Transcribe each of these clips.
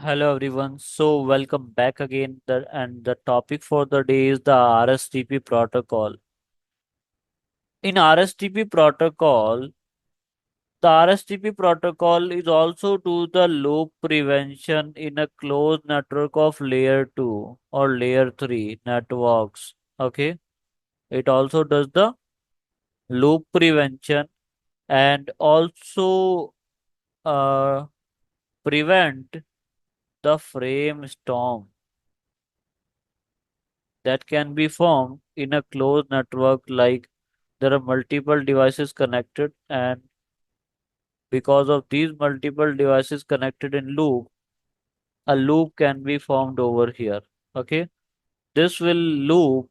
Hello everyone. So welcome back again. And the topic for the day is the RSTP protocol. In RSTP protocol, the RSTP protocol is also to the loop prevention in a closed network of layer 2 or layer 3 networks. Okay. It also does the loop prevention and also uh, prevent the frame storm that can be formed in a closed network, like there are multiple devices connected, and because of these multiple devices connected in loop, a loop can be formed over here. Okay, this will loop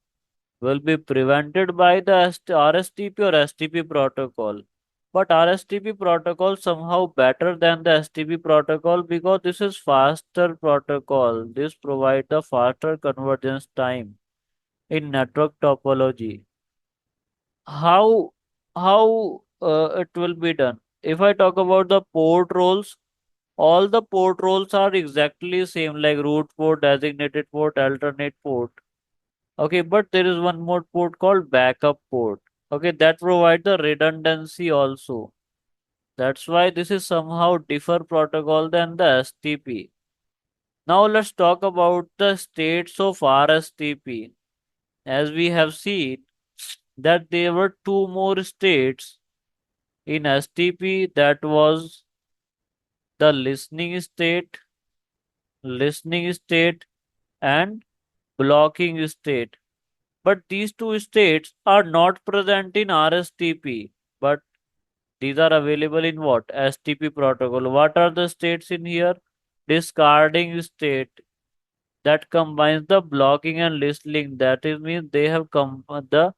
will be prevented by the RSTP or STP protocol. But RSTP protocol somehow better than the STP protocol because this is faster protocol. This provides the faster convergence time in network topology. How it will be done? If I talk about the port roles, all the port roles are exactly same, like root port, designated port, alternate port. Okay, but there is one more port called backup port. Okay, that provide the redundancy also. That's why this is somehow differ protocol than the STP. Now let's talk about the states of RSTP. As we have seen that there were two more states in STP, that was the listening state and blocking state. But these two states are not present in RSTP, but these are available in what? STP protocol. What are the states in here? Discarding state that combines the blocking and listening. That is means they have come the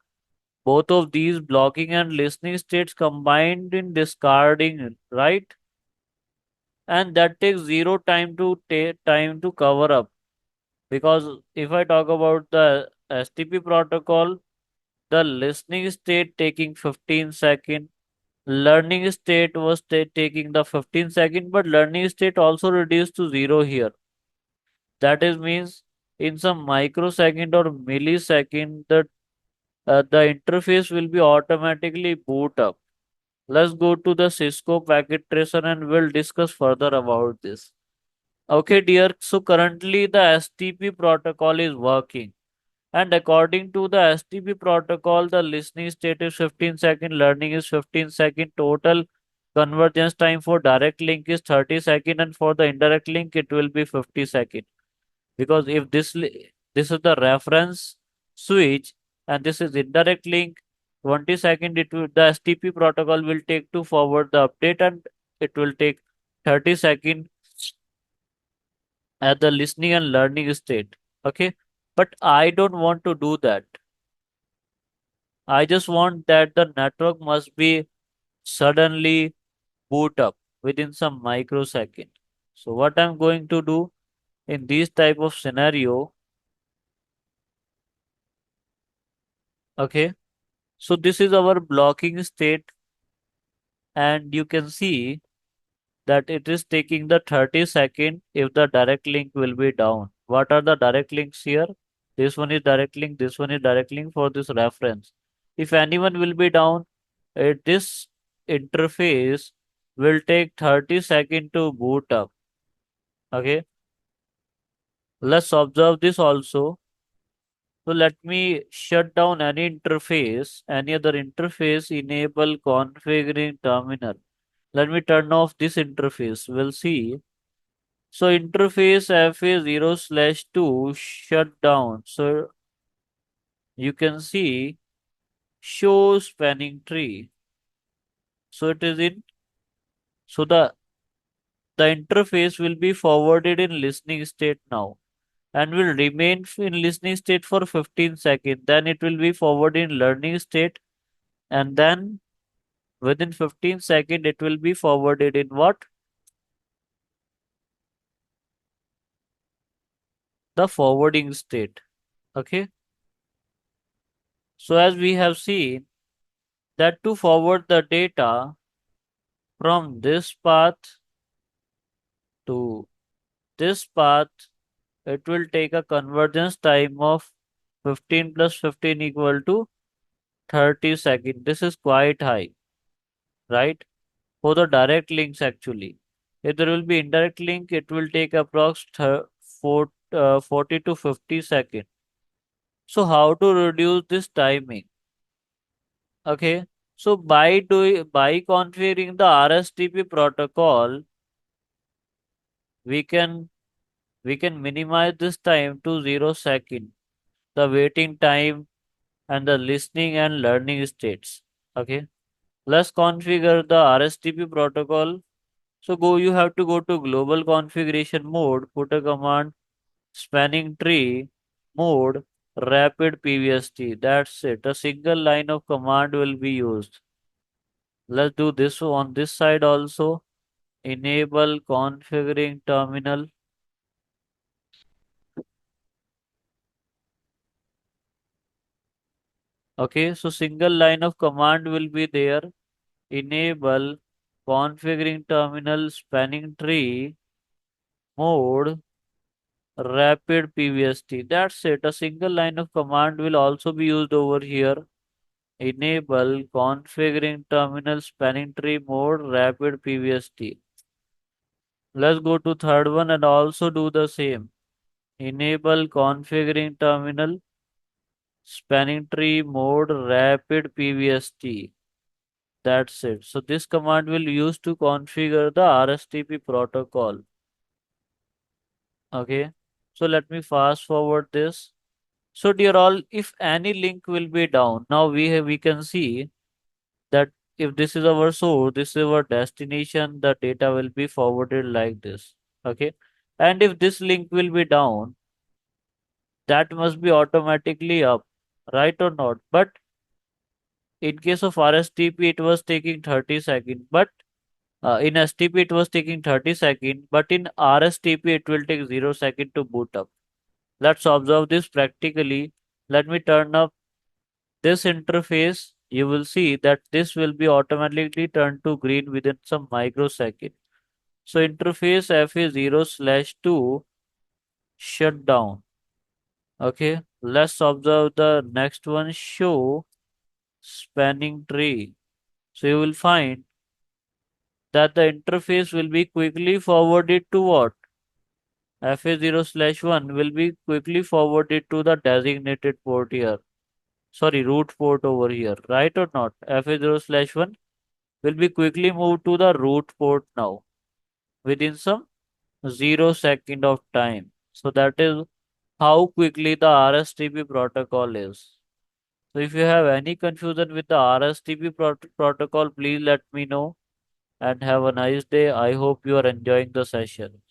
both of these blocking and listening states combined in discarding, right? And that takes zero time to time to cover up, because if I talk about the STP protocol, the listening state taking 15 second, learning state was taking the 15 second, but learning state also reduced to zero here. That is means in some microsecond or millisecond the interface will be automatically boot up. Let's go to the Cisco packet tracer and we'll discuss further about this. Okay, dear. So currently the STP protocol is working. And according to the STP protocol, the listening state is 15 second, learning is 15 second, total convergence time for direct link is 30 second, and for the indirect link it will be 50 second. Because if this is the reference switch and this is indirect link, 20 second the STP protocol will take to forward the update, and it will take 30 second at the listening and learning state. Okay, but I don't want to do that. I just want that the network must be suddenly boot up within some microsecond. So what I'm going to do in this type of scenario, okay, so this is our blocking state, and you can see that it is taking the 30 second if the direct link will be down. What are the direct links here? This one is direct link, this one is direct link for this reference. If anyone will be down, this interface will take 30 seconds to boot up. Okay, let's observe this also. So let me shut down any interface, any other interface, enable configuring terminal. Let me turn off this interface. We'll see. So interface FA0/2 shut down. So you can see show spanning tree. So it is in, so the interface will be forwarded in listening state now and will remain in listening state for 15 seconds. Then it will be forwarded in learning state, and then within 15 seconds it will be forwarded in what? The forwarding state. Okay. So as we have seen that to forward the data from this path to This path, it will take a convergence time of 15 plus 15 equal to 30 seconds. This is quite high, right? For the direct links actually. If there will be indirect link, it will take approx 40 to 50 seconds. So how to reduce this timing? Okay. So by configuring the RSTP protocol, we can we can minimize this time to 0 second. The waiting time and the listening and learning states. Okay. Let's configure the RSTP protocol. So you have to go to global configuration mode, put a command spanning tree mode rapid PVST. That's it. A single line of command will be used. Let's do this on this side also. Enable configuring terminal. Okay, so single line of command will be there. Enable configuring terminal spanning tree mode rapid PVST. That's it. A single line of command will also be used over here. Enable configuring terminal spanning tree mode rapid PVST. Let's go to third one and also do the same. Enable configuring terminal spanning tree mode rapid PVST. That's it. So this command will use to configure the RSTP protocol. Okay. So let me fast forward this. So dear all, if any link will be down, now we can see that if this is our source, this is our destination, the data will be forwarded like this. Okay. And if this link will be down, that must be automatically up, right or not? But in case of RSTP, it was taking 30 seconds. But in STP, it was taking 30 seconds. But in RSTP, it will take 0 second to boot up. Let's observe this practically. Let me turn up this interface. You will see that this will be automatically turned to green within some microsecond. So interface FA0/2 shut down. Okay, let's observe the next one, show spanning tree. So you will find that the interface will be quickly forwarded to what? FA0/1 will be quickly forwarded to the designated port here. Sorry, root port over here, right or not? FA0/1 will be quickly moved to the root port now within some 0 second of time. So that is how quickly the RSTP protocol is. So if you have any confusion with the RSTP protocol, please let me know and have a nice day. I hope you are enjoying the session.